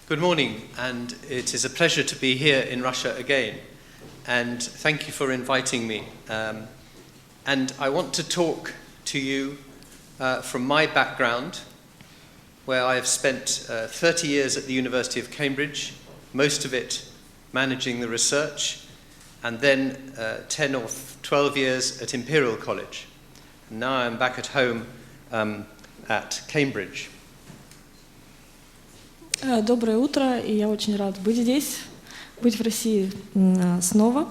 Good morning, and it is a pleasure to be here in Russia again. And thank you for inviting me. And I want to talk to you from my background, where I have spent 30 years at the University of Cambridge, most of it managing the research, and then 10 or 12 years at Imperial College. And now I'm back at home at Cambridge. Доброе утро, и я очень рад быть здесь, быть в России снова.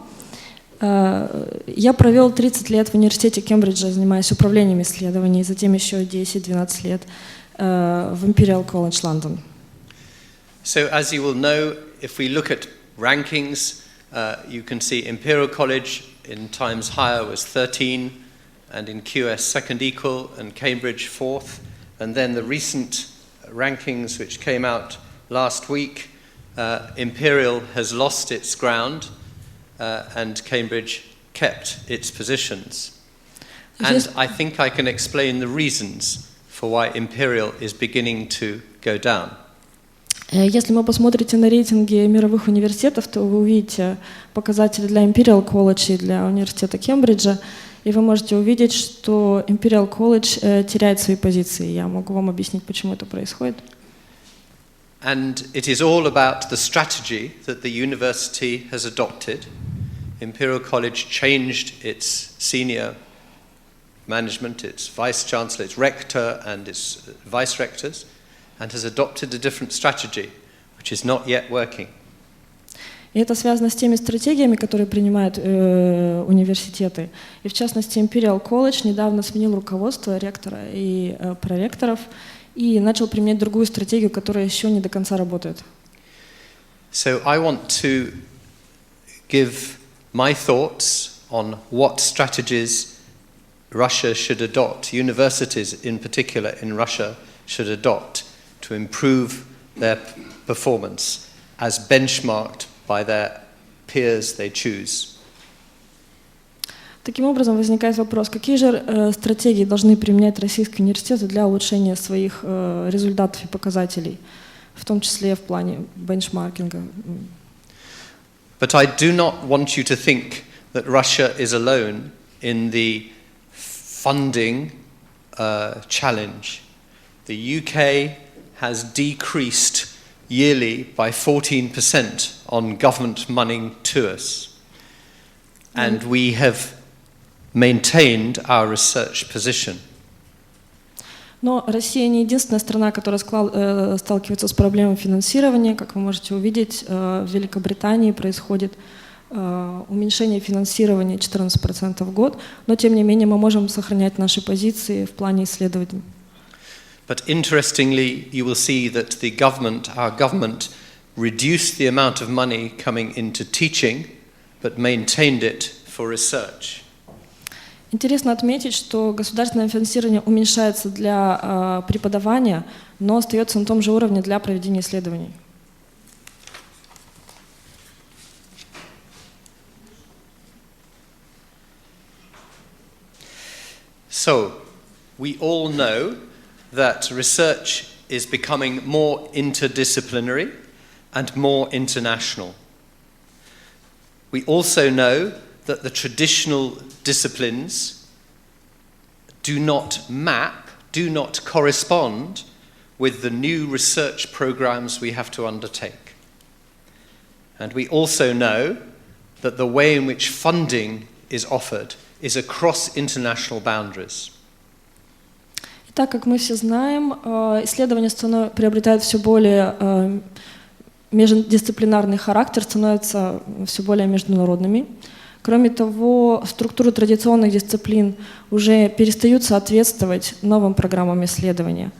Я провел 30 лет в университете Кембриджа, занимаясь управлением исследований, затем еще 10-12 лет в Imperial College London. So as you will know, if we look at rankings, you can see Imperial College in times higher was 13, and in QS second equal, and Cambridge fourth, and then the recent rankings which came out last week, Imperial has lost its ground and Cambridge kept its positions. And I think I can explain the reasons for why Imperial is beginning to go down. Если вы посмотрите на рейтинги мировых университетов, то вы увидите показатели для Imperial College и для университета Кембриджа, и вы можете увидеть, что Imperial College теряет свои позиции. Я могу вам объяснить, почему это происходит. And it is all about the strategy that the university has adopted. Imperial College changed its senior management, its vice-chancellor, its rector and its vice-rectors, and has adopted a different strategy, which is not yet working. И это связано с теми стратегиями, которые принимают университеты. И в частности, Imperial College недавно сменил руководство ректора и проректоров и начал применять другую стратегию, которая еще не до конца работает. So I want to give my thoughts on what strategies Russia should adopt, universities in particular in Russia should adopt to improve their performance as benchmarked by their peers they choose. Таким образом, возникает вопрос, какие же стратегии должны применять российские университеты для улучшения своих результатов и показателей, в том числе в плане бенчмаркинга. But I do not want you to think that Russia is alone in the funding challenge. The UK has decreased yearly by 14% on government money to us. And we have maintained our research position. Но Россия не единственная страна, которая сталкивается с проблемой финансирования. Как вы можете увидеть, в Великобритании происходит уменьшение финансирования 14% в год, но тем не менее мы можем сохранять наши позиции в плане исследований. But interestingly, you will see that our government, reduced the amount of money coming into teaching, but maintained it for research. Интересно отметить, что государственное финансирование уменьшается для преподавания, но остается на том же уровне для проведения исследований. So, we all know that research is becoming more interdisciplinary and more international. We also know that the traditional disciplines do not correspond with the new research programs we have to undertake. And we also know that the way in which funding is offered is across international boundaries. Так как мы все знаем, исследования приобретают все более междисциплинарный характер, становятся все более международными. Кроме того, структуры традиционных дисциплин уже перестают соответствовать новым программам исследования.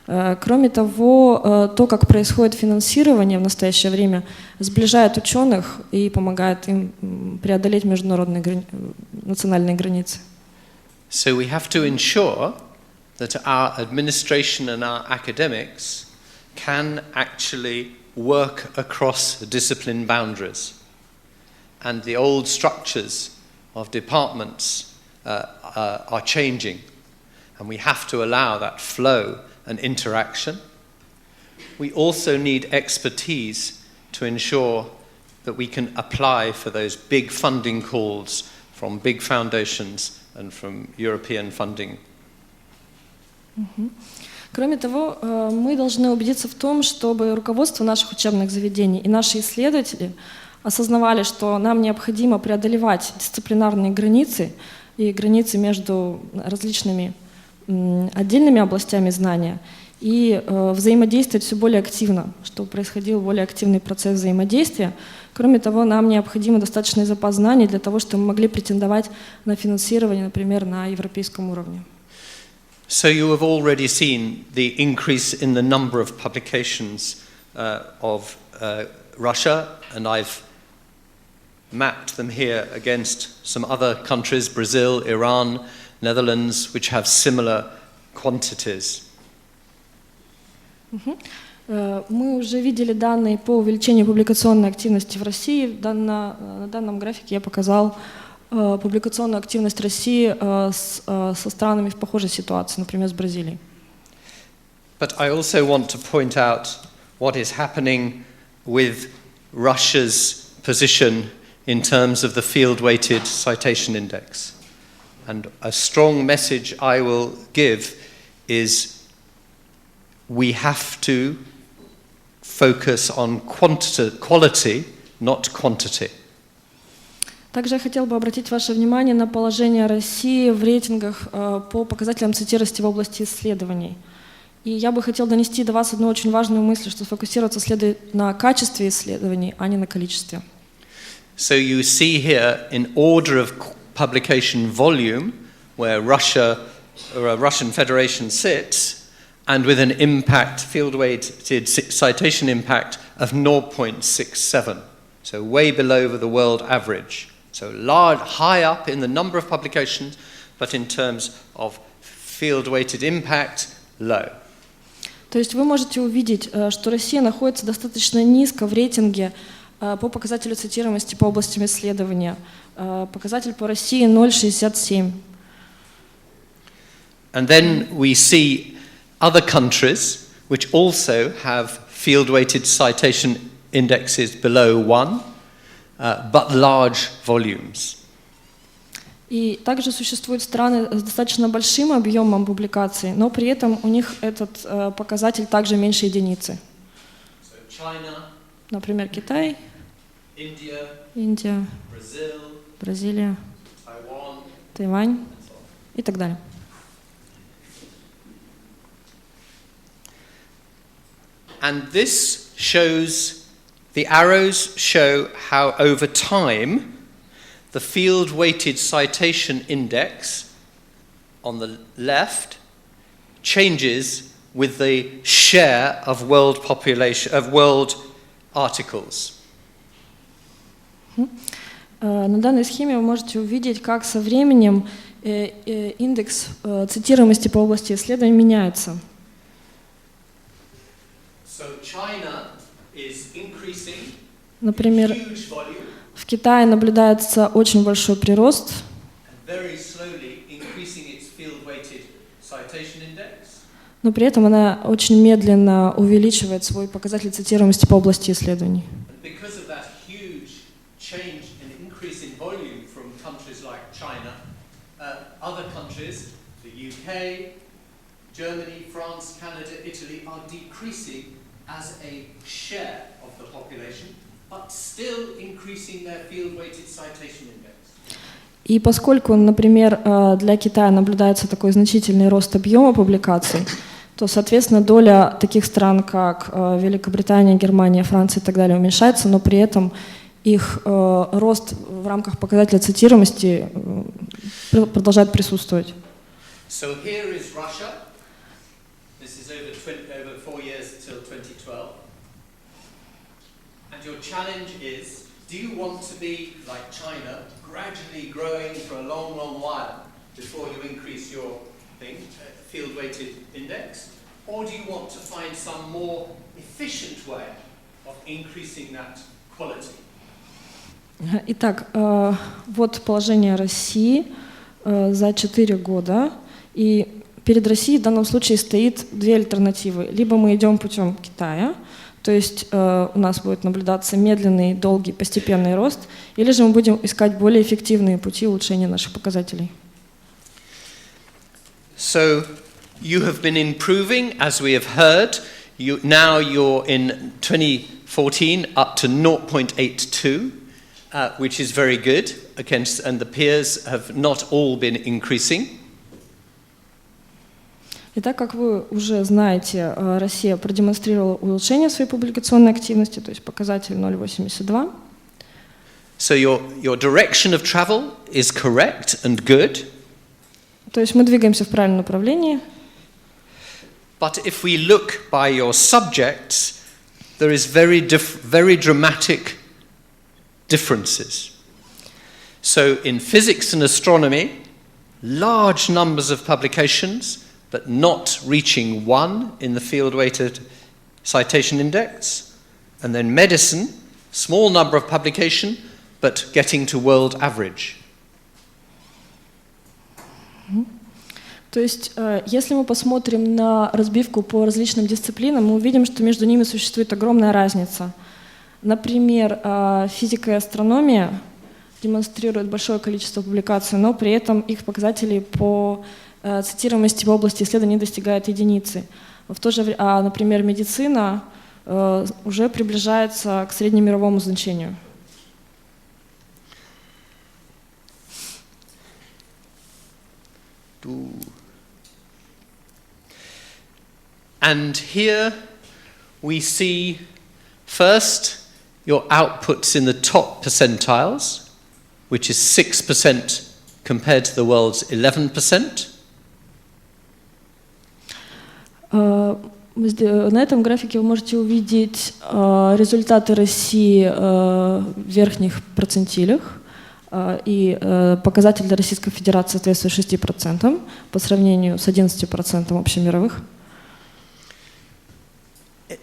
Кроме того, то, как происходит финансирование в настоящее время, сближает ученых и помогает им преодолеть международные национальные границы. So we have to ensure that our administration and our academics can actually work across discipline boundaries. And the old structures of departments are changing. And we have to allow that flow and interaction. we also need expertise to ensure that we can apply for those big funding calls from big foundations and from European funding. Кроме того, мы должны убедиться в том, чтобы руководство наших учебных заведений и наши исследователи осознавали, что нам необходимо преодолевать дисциплинарные границы и границы между различными отдельными областями знания и взаимодействовать все более активно, чтобы происходил более активный процесс взаимодействия. Кроме того, нам необходим достаточный запас знаний для того, чтобы мы могли претендовать на финансирование, например, на европейском уровне. So you have already seen the increase in the number of publications of Russia, and I've mapped them here against some other countries, Brazil, Iran, Netherlands, which have similar quantities. Мы уже видели данные по увеличению публикационной активности в России. На данном графике я показал публикационную активность России со странами в похожей ситуации, например, с Бразилией. But I also want to point out what is happening with Russia's position in terms of the field-weighted citation index. And a strong message I will give is we have to focus on quality, not quantity. Также я хотела бы обратить ваше внимание на положение России в рейтингах по показателям цитированности в области исследований. И я бы хотела донести до вас одну очень важную мысль, что сфокусироваться следует на качестве исследований, а не на количестве. So you see here in order of publication volume where Russia or a Russian Federation sits, and with an impact, field-weighted citation impact of 0.67, so way below the world average. So large, high up in the number of publications, but in terms of field-weighted impact, low. То есть вы можете увидеть, что Россия находится достаточно низко в рейтинге по показателю цитируемости по областям исследования. Показатель по России 0,67. And then we see other countries which also have field-weighted citation indexes below 1, but large volumes. И также существуют страны с достаточно большим объемом публикаций, но при этом у них этот показатель также меньше единицы. So China, например, Китай, Индия, Бразилия, Тайвань и так далее. And this shows, the arrows show how over time the field-weighted citation index on the left changes with the share of world population, of world articles. На данной схеме вы можете увидеть, как со временем индекс цитируемости по области исследований меняется. Например, в Китае наблюдается очень большой прирост, но при этом она очень медленно увеличивает свой показатель цитируемости по области исследований. Germany, France, Canada, Italy are decreasing as a share of the population, but still increasing their field-weighted citation index. И поскольку, например, для Китая наблюдается такой значительный рост объема публикаций, то, соответственно, доля таких стран, как Великобритания, Германия, Франция и так далее, уменьшается, но при этом их рост в рамках показателя цитируемости продолжает присутствовать. So here is Russia. This is over 4 years till 2012. And your challenge is, do you want to be like China, gradually growing for a long, long while before you increase your field-weighted index? Or do you want to find some more efficient way of increasing that quality? Итак, вот положение России за 4 года. И перед Россией в данном случае стоит две альтернативы. Либо мы идем путем Китая, то есть у нас будет наблюдаться медленный, долгий, постепенный рост, или же мы будем искать более эффективные пути улучшения наших показателей. So you have been improving, as we have heard. Now you're in 2014 up to 0.82, which is very good, and the peers have not all been increasing. Итак, как вы уже знаете, Россия продемонстрировала улучшение своей публикационной активности, то есть показатель 0,82. So your direction of travel is correct and good. То есть мы двигаемся в правильном направлении. But if we look by your subjects, there is very dramatic differences. So in physics and astronomy, large numbers of publications, but not reaching 1 in the field-weighted citation index. And then medicine, small number of publication, but getting to world average. То есть, если мы посмотрим на разбивку по различным дисциплинам, мы увидим, что между ними существует огромная разница. Например, физика и астрономия демонстрируют большое количество публикаций, но при этом их показатели по цитируемости в области исследований достигают единицы. В то же время, например, медицина уже приближается к среднемировому значению. And here we see first your outputs in the top percentiles, which is 6% compared to the world's 11%. На этом графике вы можете увидеть результаты России в верхних процентилях и показатель для Российской Федерации соответствует 6% по сравнению с 11% общемировых.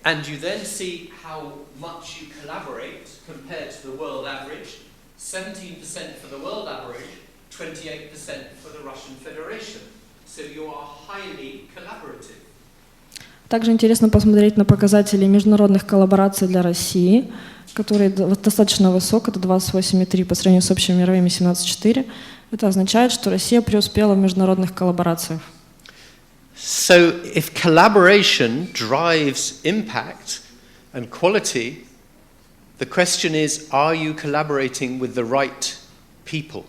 And you then see how much you collaborate compared to the world average. 17% for the world average, 28% for the Russian Federation. So you are highly collaborative. Также интересно посмотреть на показатели международных коллабораций для России, которые достаточно высок, это 28,3 по сравнению с общемировыми 17,4. Это означает, что Россия преуспела в международных коллаборациях. So if collaboration drives impact and quality, the question is, are you collaborating with the right people?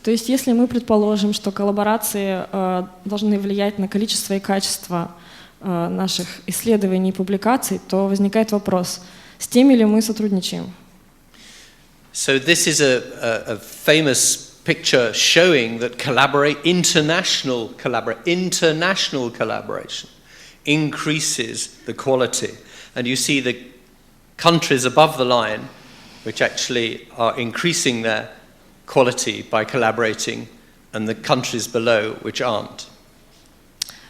То есть если мы предположим, что коллаборации должны влиять на количество и качество наших исследований и публикаций, то возникает вопрос, с теми ли мы сотрудничаем? So this is a famous picture showing that international collaboration increases the quality. And you see the countries above the line which actually are increasing their quality by collaborating, and the countries below which aren't.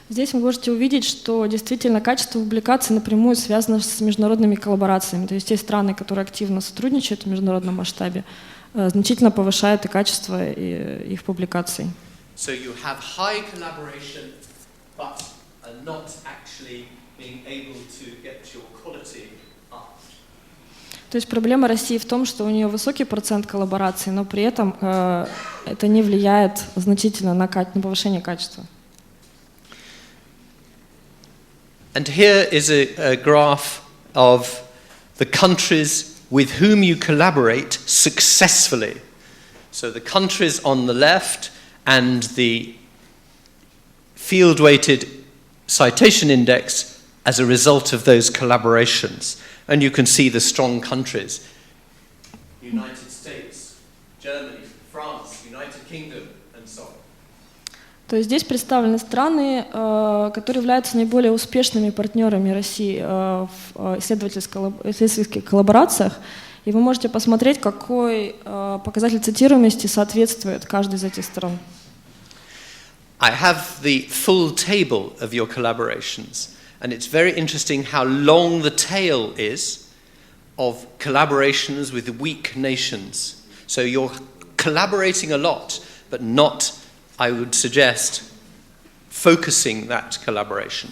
Здесь вы можете увидеть, что действительно качество публикаций напрямую связано с международными коллаборациями. То есть те страны, которые активно сотрудничают в международном масштабе, значительно повышают и качество их публикаций. So you have high collaboration, but are not actually being able to get your quality up. То есть проблема России в том, что у нее высокий процент коллабораций, но при этом это не влияет значительно на повышение качества. And here is a graph of the countries with whom you collaborate successfully. So the countries on the left and the field-weighted citation index as a result of those collaborations. And you can see the strong countries. United States, Germany, France, United Kingdom, and so on. То есть здесь представлены страны, которые являются наиболее успешными партнерами России в исследовательских коллаборациях. И вы можете посмотреть, какой показатель цитируемости соответствует каждой из этих стран. I have the full table of your collaborations, and it's very interesting how long the tail is of collaborations with weak nations. So you're collaborating a lot, but not I would suggest focusing that collaboration.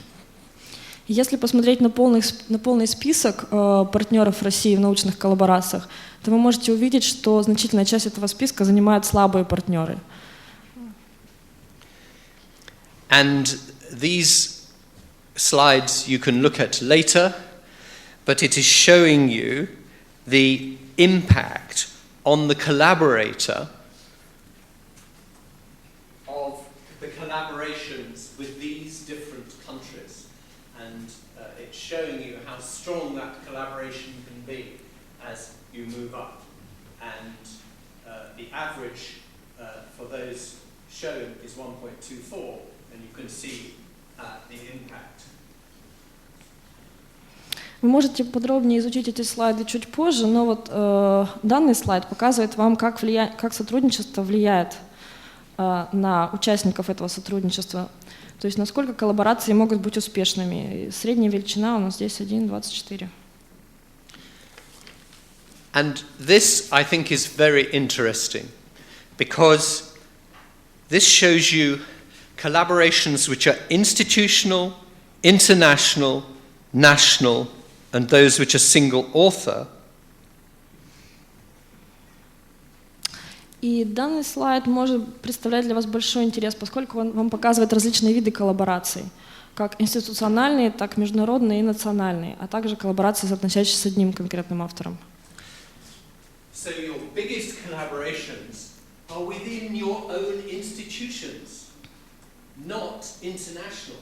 Если посмотреть на полный список партнеров России в научных коллаборациях, то вы можете увидеть, что значительная часть этого списка занимают слабые партнеры. And these slides you can look at later, but it is showing you the impact on the collaborator of the collaborations with these different countries. And it's showing you how strong that collaboration can be as you move up. And the average for those shown is 1.24, and you can see the impact. Вы можете подробнее изучить эти слайды чуть позже, но вот данный слайд показывает вам, как сотрудничество влияет на участников этого сотрудничества. То есть насколько коллаборации могут быть успешными. И средняя величина у нас здесь 1,24. And this, I think, is very interesting because this shows you collaborations which are institutional, international, national, and those which are single author. И данный слайд может представлять для вас большой интерес, поскольку он вам показывает различные виды коллабораций, как институциональные, так международные и национальные, а также коллаборации, относящиеся с одним конкретным автором. So your biggest collaborations are within your own institutions, not international.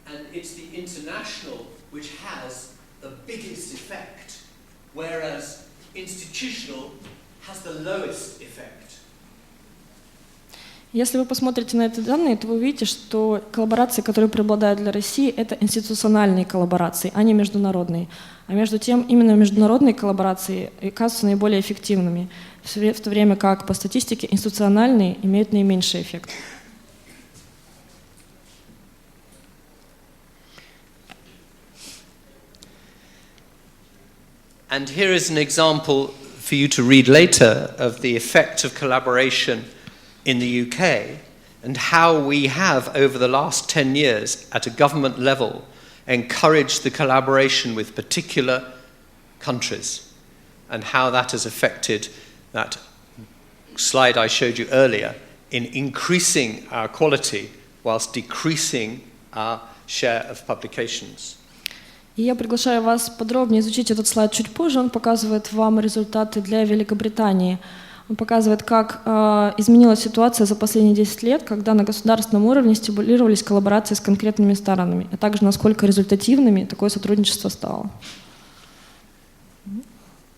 And it's the international which has the biggest effect, whereas institutional has the lowest effect. Если вы посмотрите на эти данные, то вы увидите, что коллаборации, которые преобладают для России, это институциональные коллаборации, а не международные. А между тем, именно международные коллаборации оказываются наиболее эффективными, в то время как по статистике институциональные имеют наименьший эффект. And here is an example for you to read later of the effect of collaboration in the UK and how we have, over the last 10 years, at a government level, encouraged the collaboration with particular countries and how that has affected that slide I showed you earlier in increasing our quality whilst decreasing our share of publications. И я приглашаю вас подробнее изучить этот слайд чуть позже. Он показывает вам результаты для Великобритании. Он показывает, как изменилась ситуация за последние 10 лет, когда на государственном уровне стимулировались коллаборации с конкретными странами, а также насколько результативными такое сотрудничество стало.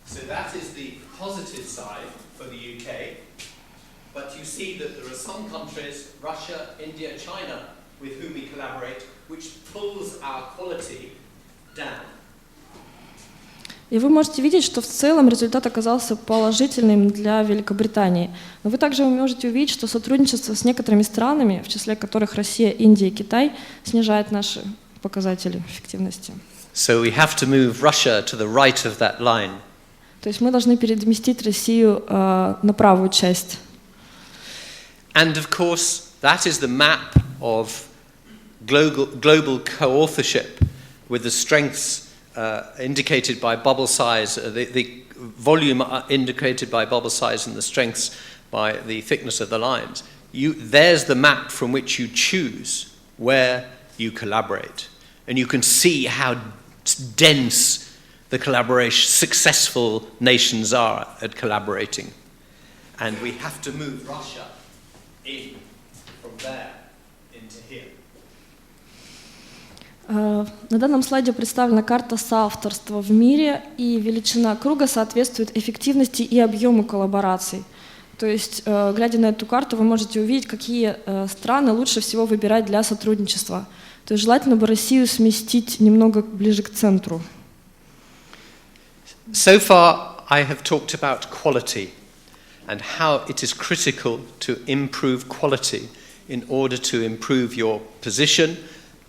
So that is the positive side for the UK, but you see that there are some countries, Russia, India, China, with whom we collaborate, which pulls our quality down. И вы можете видеть, что в целом результат оказался положительным для Великобритании. Но вы также можете увидеть, что сотрудничество с некоторыми странами, в числе которых Россия, Индия и Китай, снижает наши показатели эффективности. So we have to move Russia to the right of that line. То есть мы должны переместить Россию на правую часть. And of course, that is the map of global co-authorship with the strengths indicated by bubble size, the volume indicated by bubble size and the strengths by the thickness of the lines. There's the map from which you choose where you collaborate. And you can see how dense the collaboration, successful nations are at collaborating. And we have to move Russia in from there into here. На данном слайде представлена карта соавторства в мире, и величина круга соответствует эффективности и объему коллабораций. То есть, глядя на эту карту, вы можете увидеть, какие страны лучше всего выбирать для сотрудничества. То есть желательно бы Россию сместить немного ближе к центру. So far, I have talked about quality and how it is critical to improve quality in order to improve your position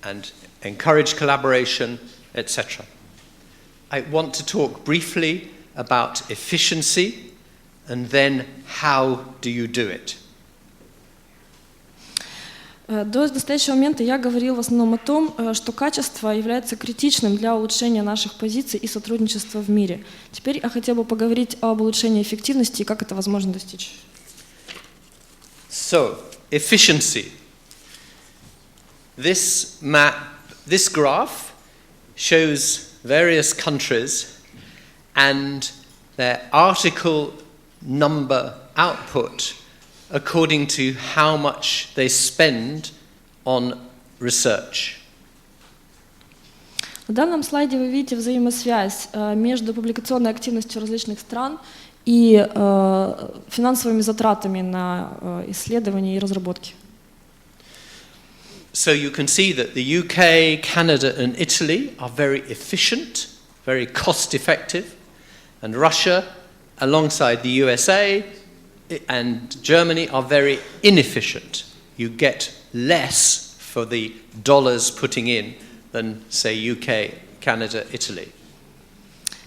and encourage collaboration, etc. I want to talk briefly about efficiency and then how do you do it. До настоящего момента я говорил в основном о том, что качество является критичным для улучшения наших позиций и сотрудничества в мире. Теперь я хотел бы поговорить об улучшении эффективности и как это возможно достичь. So, efficiency. This graph shows various countries and their article number output according to how much they spend on research. На данном слайде вы видите взаимосвязь между публикационной активностью различных стран и финансовыми затратами на исследования и разработки. So you can see that the UK, Canada and Italy are very efficient, very cost-effective, and Russia, alongside the USA and Germany, are very inefficient. You get less for the dollars putting in than, say, UK, Canada, Italy.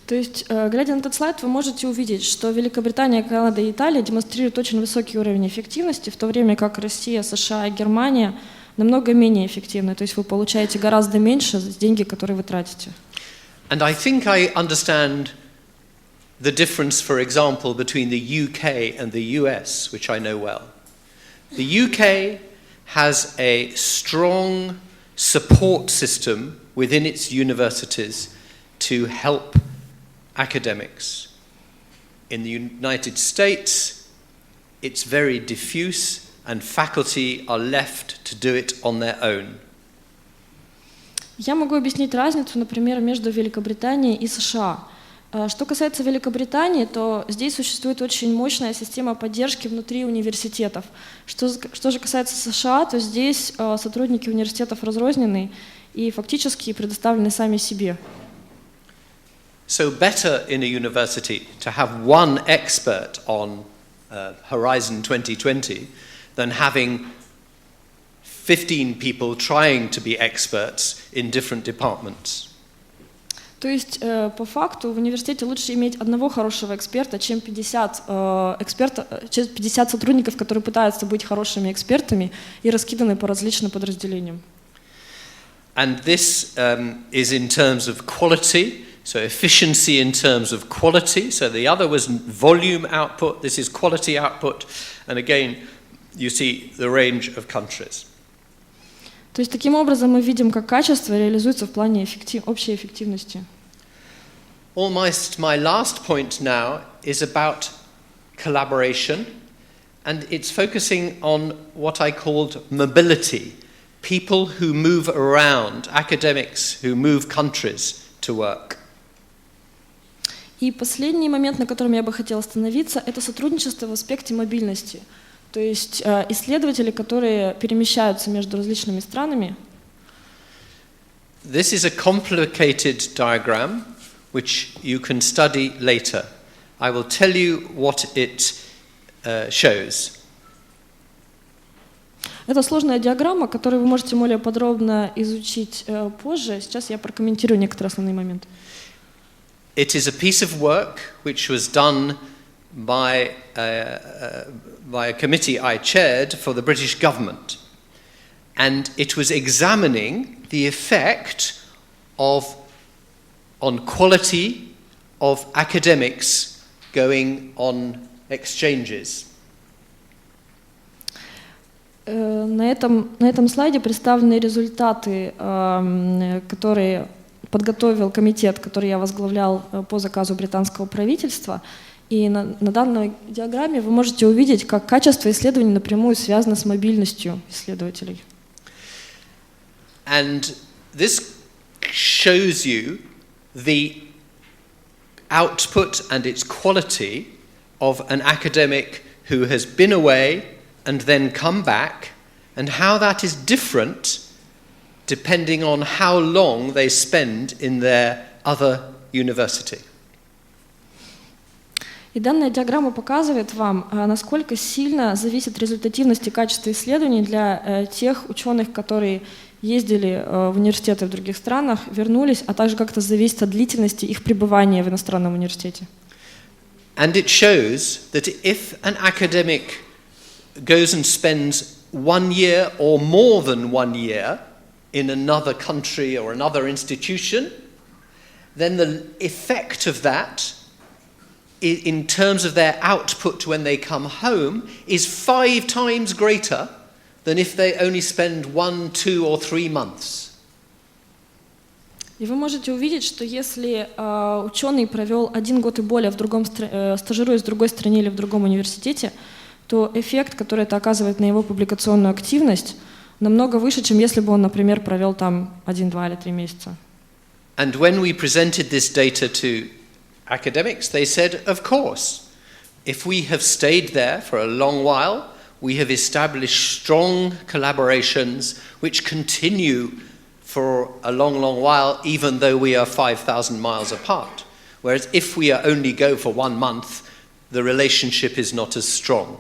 То есть, глядя на этот слайд, вы можете увидеть, что Великобритания, Канада и Италия демонстрируют очень высокий уровень эффективности, в то время как Россия, США и Германия намного менее эффективны. То есть вы получаете гораздо меньше за деньги, которые вы тратите. And I think I understand the difference, for example, between the UK and the US, which I know well. The UK has a strong support system within its universities to help academics. In the United States, it's very diffuse and faculty are left to do it on their own. Я могу объяснить разницу, например, между Великобританией и США. Что касается Великобритании, то здесь существует очень мощная система поддержки внутри университетов. Что же касается США, то здесь сотрудники университетов разрознены и фактически предоставлены сами себе. So better in a university to have one expert on Horizon 2020 than having 15 people trying to be experts in different departments. То есть, по факту, в университете лучше иметь одного хорошего эксперта, чем 50 сотрудников, которые пытаются быть хорошими экспертами и раскиданы по различным подразделениям. And this is in terms of quality, so efficiency in terms of quality. So the other was volume output, this is quality output, and again, you see the range of countries. То есть таким образом мы видим, как качество реализуется в плане общей эффективности. Almost my last point now is about collaboration, and it's focusing on what I called mobility, people who move around, academics who move countries to work. И последний момент, на котором я бы хотела остановиться, это сотрудничество в аспекте мобильности. То есть исследователи, которые перемещаются между различными странами. This is a complicated diagram which you can study later. I will tell you what it shows. Это сложная диаграмма, которую вы можете более подробно изучить позже. Сейчас я прокомментирую некоторые основные моменты. It is a piece of work which was done by a committee I chaired for the British government, and it was examining the effect on quality of academics going on exchanges. На этом слайде представлены результаты, которые подготовил комитет, который я возглавлял по заказу британского правительства. И на данной диаграмме вы можете увидеть, как качество исследований напрямую связано с мобильностью исследователей. And this shows you the output and its quality of an academic who has been away and then come back, and how that is different depending on how long they spend in their other university. И данная диаграмма показывает вам, насколько сильно зависит результативность и качество исследований для тех ученых, которые ездили в университеты в других странах, вернулись, а также как это зависит от длительности их пребывания в иностранном университете. And it shows that if an academic goes and spends 1 year or more than 1 year in another country or another institution, then the effect of that in terms of their output when they come home is 5 times greater than if they only spend 1, 2 or 3 months. И вы можете увидеть, что если ученый провел 1 год и более стажируясь в другой стране или в другом университете, то эффект, который это оказывает на его публикационную активность, намного выше, чем если бы он, например, провел там 1, 2 или 3 месяца. And when we presented this data to academics, they said, of course, if we have stayed there for a long while, we have established strong collaborations which continue for a long, long while, even though we are 5,000 miles apart. Whereas if we only go for 1 month, the relationship is not as strong.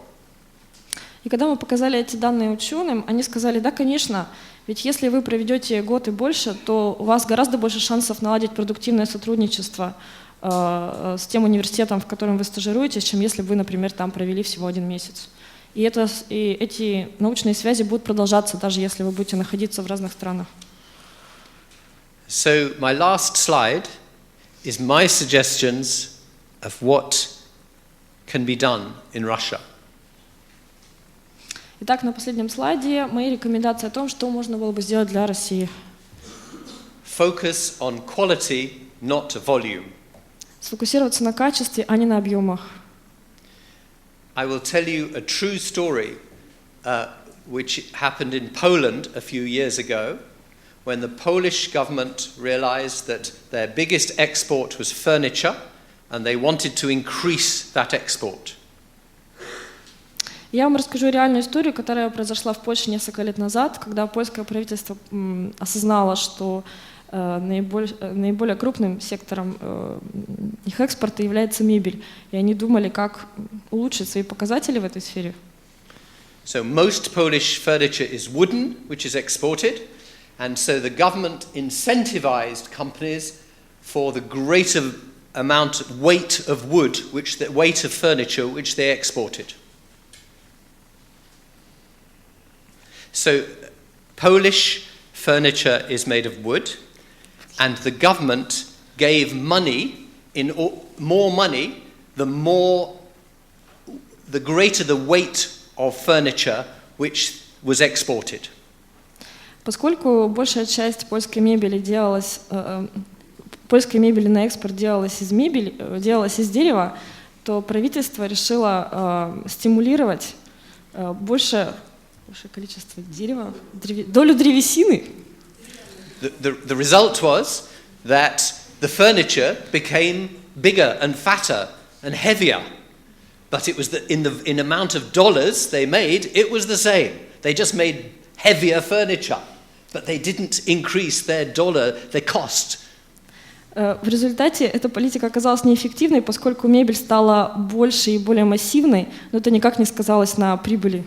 И когда мы показали эти данные ученым, они сказали, да, конечно, ведь если вы проведете год и больше, то у вас гораздо больше шансов наладить продуктивное сотрудничество с тем университетом, в котором вы стажируетесь, чем если бы вы, например, там провели всего 1 месяц. И эти научные связи будут продолжаться, даже если вы будете находиться в разных странах. So my last slide is my suggestions of what can be done in Russia. Итак, на последнем слайде мои рекомендации о том, что можно было бы сделать для России. Focus on quality, not volume. Сфокусироваться на качестве, а не на объемах. I will tell you a true story which happened in Poland a few years ago when the Polish government realized that their biggest export was furniture and they wanted to increase that export. Я вам расскажу реальную историю, которая произошла в Польше несколько лет назад, когда польское правительство осознало, что наиболее крупным сектором их экспорта является мебель. И они думали, как улучшить свои показатели в этой сфере. So most Polish furniture is wooden, which is exported, and so the government incentivized companies for the greater amount of weight of wood, weight of furniture, which they exported. So Polish furniture is made of wood, and the government gave money, more money, the greater the weight of furniture which was exported. Поскольку большая часть польской мебели на экспорт делалась из дерева, то правительство решило стимулировать большее количество дерева, долю древесины. The result was that the furniture became bigger and fatter and heavier, but it was in amount of dollars they made, it was the same. They just made heavier furniture, but they didn't increase their cost. В результате эта политика оказалась неэффективной, поскольку мебель стала больше и более массивной, но это никак не сказалось на прибыли.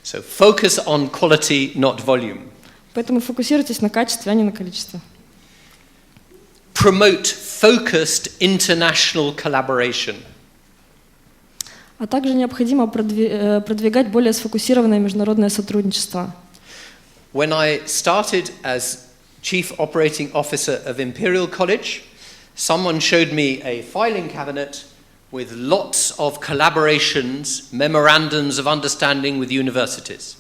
So focus on quality, not volume. Поэтому фокусируйтесь на качестве, а не на количестве. Promote focused international collaboration. А также необходимо продвигать более сфокусированное международное сотрудничество. When I started as Chief Operating Officer of Imperial College, someone showed me a filing cabinet with lots of collaborations, memorandums of understanding with universities.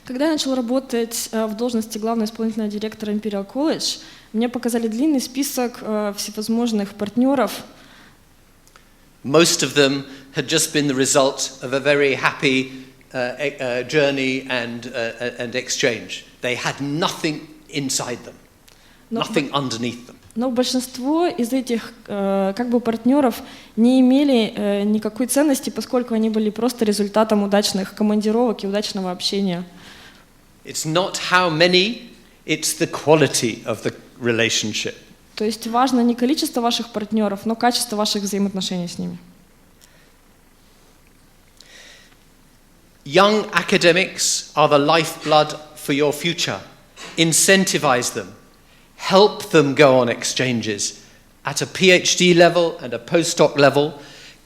Когда я начал работать в должности главного исполнительного директора Imperial College, мне показали длинный список всевозможных партнеров. Most of them had just been the result of a very happy journey and exchange. They had nothing inside them, nothing underneath them. Но большинство из этих партнеров не имели никакой ценности, поскольку они были просто результатом удачных командировок и удачного общения. It's not how many, it's the quality of the relationship. То есть важно не количество ваших партнеров, но качество ваших взаимоотношений с ними. Young academics are the lifeblood for your future. Incentivize them. Help them go on exchanges at a PhD level and a postdoc level.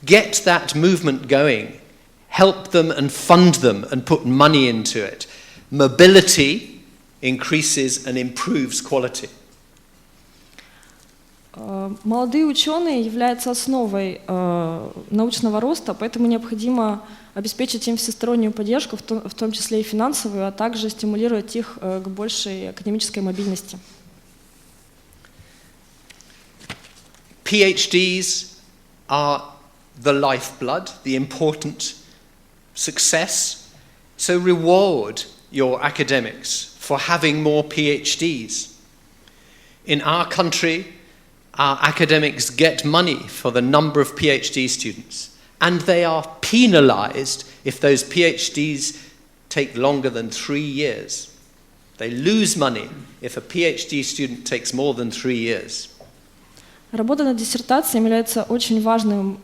Get that movement going. help them and fund them and put money into it, mobility increases and improves quality. Молодые ученые являются основой научного роста, поэтому необходимо обеспечить им всестороннюю поддержку, в том числе и финансовую, а также стимулировать их к большей академической мобильности. PhDs are the lifeblood, the important success. So reward your academics for having more PhDs. In our country, our academics get money for the number of PhD students, and they are penalized if those PhDs take longer than 3 years. They lose money if a PhD student takes more than 3 years. Работа над диссертацией является очень важным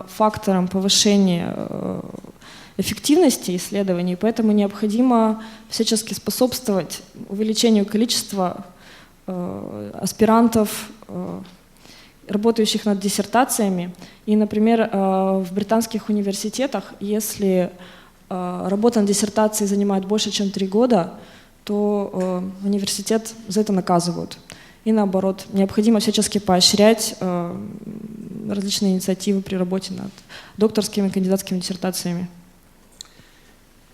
фактором повышения эффективности исследований, поэтому необходимо всячески способствовать увеличению количества аспирантов, работающих над диссертациями. И, например, в британских университетах, если работа над диссертацией занимает больше, чем 3 года, то университет за это наказывают. И наоборот, необходимо всячески поощрять различные инициативы при работе над докторскими и кандидатскими диссертациями.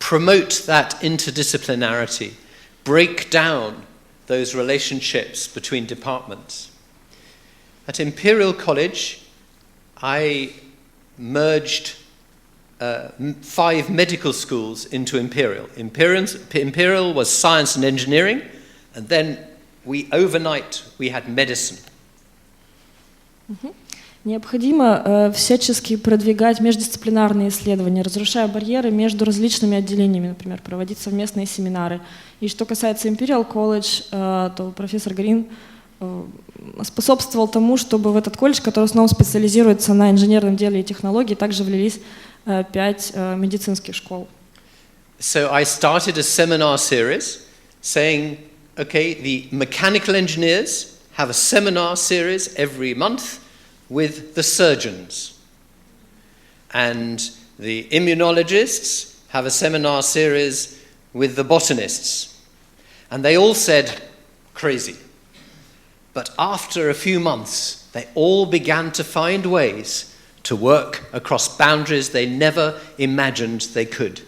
Promote that interdisciplinarity. Break down those relationships between departments. At Imperial College, I merged 5 medical schools into Imperial. Imperial was science and engineering, and then overnight we had medicine. Необходимо всячески продвигать междисциплинарные исследования, разрушая барьеры между различными отделениями, например, проводить совместные семинары. И что касается Imperial College, то профессор Грин способствовал тому, чтобы в этот колледж, который в основном специализируется на инженерном деле и технологии, также влились 5 медицинских школ. So I started a seminar series saying, okay, the mechanical engineers have a seminar series every month with the surgeons. And the immunologists have a seminar series with the botanists. And they all said, crazy. But after a few months, they all began to find ways to work across boundaries they never imagined they could.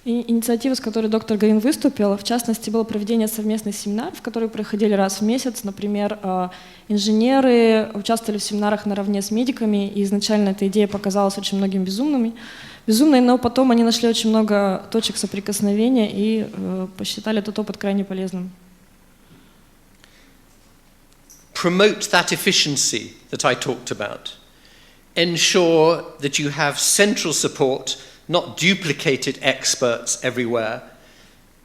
И инициатива, с которой доктор Грин выступил, в частности, было проведение совместных семинаров, которые проходили раз в месяц. Например, инженеры участвовали в семинарах наравне с медиками, и изначально эта идея показалась очень многим безумной, но потом они нашли очень много точек соприкосновения и посчитали этот опыт крайне полезным. Promote that efficiency that I talked about. Ensure that you have central support, not duplicated experts everywhere,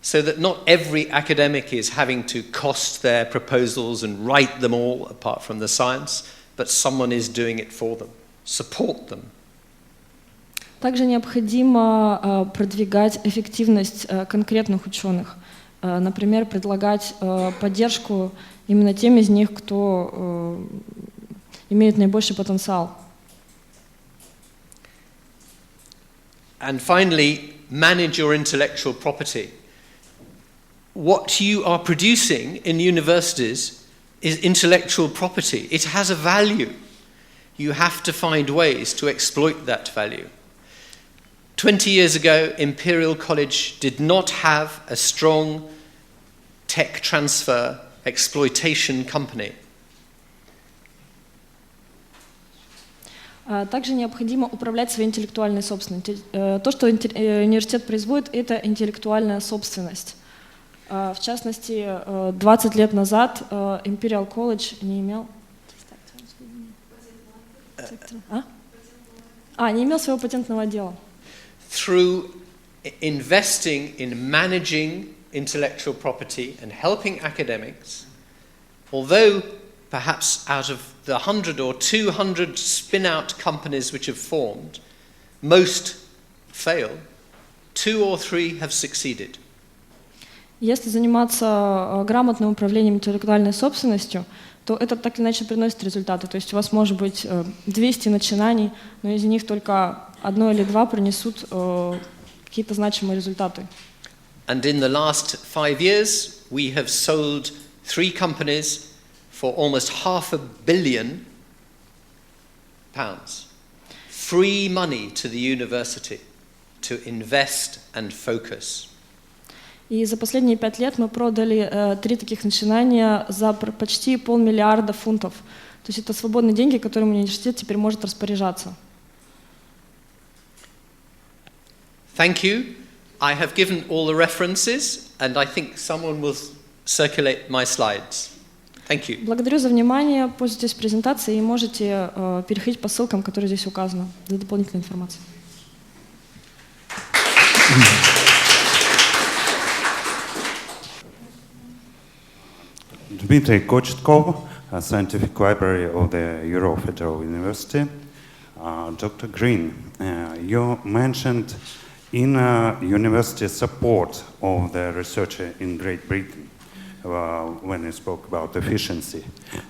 so that not every academic is having to cost their proposals and write them all apart from the science, but someone is doing it for them. Support them. Также необходимо продвигать эффективность конкретных ученых. Например, предлагать поддержку именно тем из них, кто имеет наибольший потенциал. And finally, manage your intellectual property. What you are producing in universities is intellectual property. It has a value. You have to find ways to exploit that value. 20 years ago, Imperial College did not have a strong tech transfer exploitation company. Также необходимо управлять своей интеллектуальной собственностью. То, что университет производит, это интеллектуальная собственность. В частности, 20 лет назад Imperial College не имел... не имел своего патентного отдела. Through investing in managing intellectual property and helping academics, although perhaps out of the 100 or 200 spin-out companies which have formed, most fail, 2 or 3 have succeeded. Если заниматься грамотным управлением интеллектуальной собственностью, то это так или иначе приносит результаты. То есть у вас может быть 200 начинаний, но из них только одно или два принесут какие-то значимые результаты. And in the last 5 years, we have sold 3 companies for almost £500 million. Free money to the university to invest and focus. И за последние 5 лет мы продали 3 таких начинания за почти $500 миллиарда. То есть это свободные деньги, которыми университет теперь может распоряжаться. Thank you. I have given all the references, and I think someone will circulate my slides. Thank you. Благодарю за внимание. Пользуйтесь презентацией и можете переходить по ссылкам, которые здесь указаны, для дополнительной информации. Dmitry Kochetkov, Scientific Library of the Federal University. Dr. Grin, you mentioned in university support of the researcher in Great Britain when you spoke about efficiency.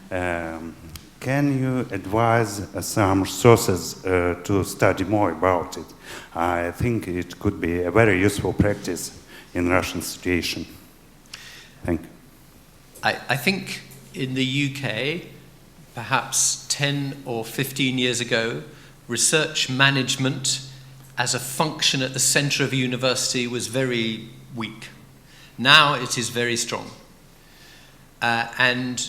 Can you advise some sources to study more about it? I think it could be a very useful practice in Russian situation. Thank you. I think in the UK, perhaps 10 or 15 years ago, research management as a function at the center of a university was very weak. Now it is very strong. And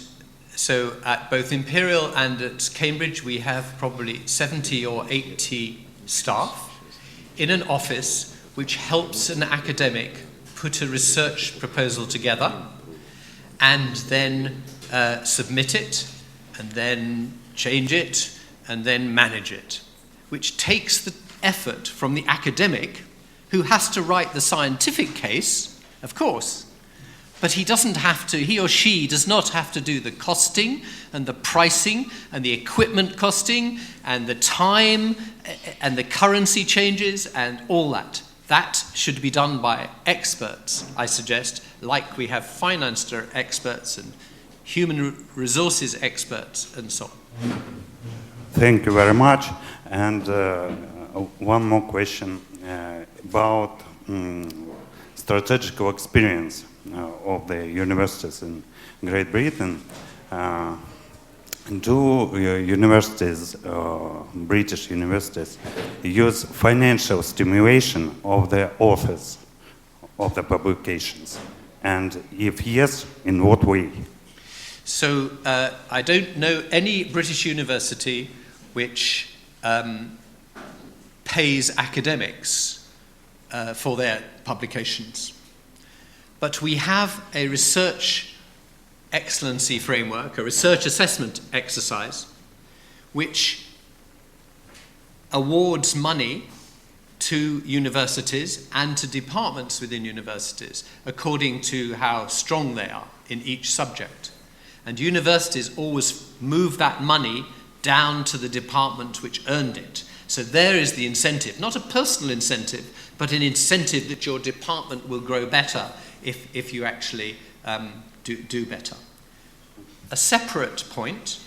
so at both Imperial and at Cambridge, we have probably 70 or 80 staff in an office which helps an academic put a research proposal together and then submit it, and then change it, and then manage it, which takes the effort from the academic who has to write the scientific case, of course, but he or she does not have to do the costing and the pricing and the equipment costing and the time and the currency changes and all that. That should be done by experts, I suggest, like we have finance experts and human resources experts and so on. Thank you very much. And one more question about strategical experience of the universities in Great Britain. Do universities, British universities, use financial stimulation of the authors of the publications? And if yes, in what way? So I don't know any British university which pays academics for their publications. But we have a research excellency framework, a research assessment exercise, which awards money to universities and to departments within universities according to how strong they are in each subject. And universities always move that money down to the department which earned it. So there is the incentive, not a personal incentive, but an incentive that your department will grow better if you actually do better. A separate point,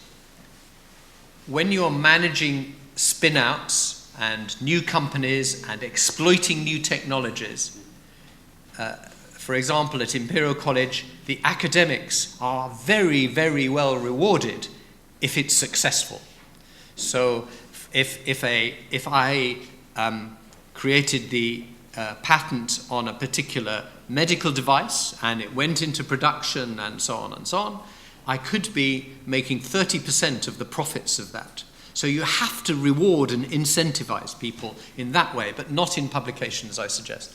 when you're managing spin-outs and new companies and exploiting new technologies, for example, at Imperial College, the academics are very, very well rewarded if it's successful. So if I created the patent on a particular medical device and it went into production and so on, I could be making 30% of the profits of that. So you have to reward and incentivize people in that way, but not in publications, I suggest.